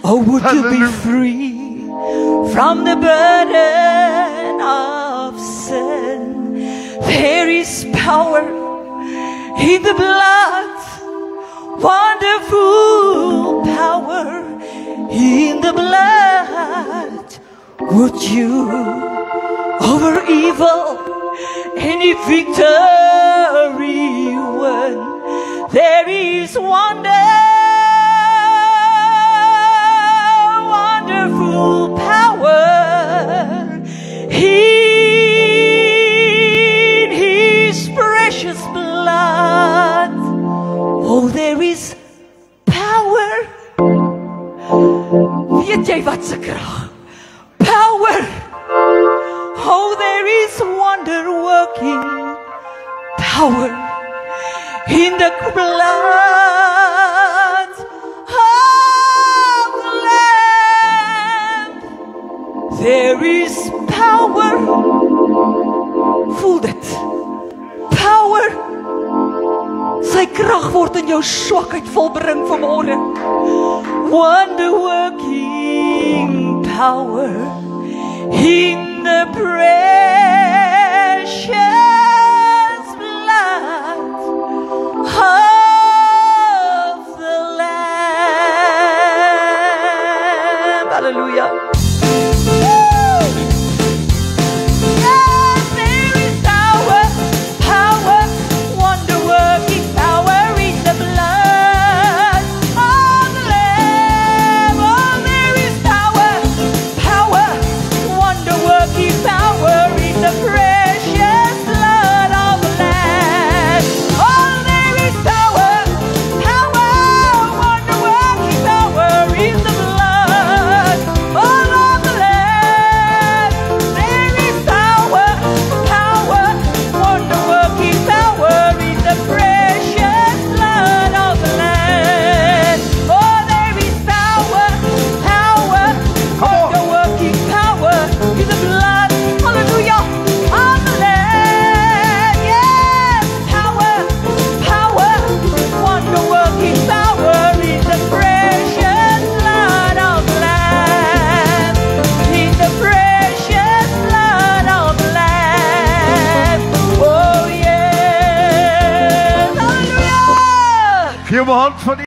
Oh, would you be Hallelujah. free from the burden of sin? There is power in the blood, wonderful power in the blood. Would you over evil any victory won? There is wonderful power in His precious blood. Oh, there is power. Weet jy wat se krag? Power. Oh, there is wonder-working power in the blood of the Lamb. There is power. Voel dit. Power. Sy krag word in jou swakheid volbring vanmôre. Wonder-working power in the precious blood of the Lamb. Hallelujah. Yes, there is power, power, wonder-working power in the blood of the Lamb. Oh, there is power, power, wonder-working power in the precious blood of the Lamb. Oh, there is power, power, wonder-working power in the blood of the Lamb. There is power, power, wonder-working power in the precious blood of the Lamb. Oh, there is power, power, wonder-working power in the blood, hallelujah, of the Lamb. Yes, power, power, wonder-working power in the precious blood of the Lamb. In the precious blood of the Lamb. Oh, yes, hallelujah. Geef 'n hand van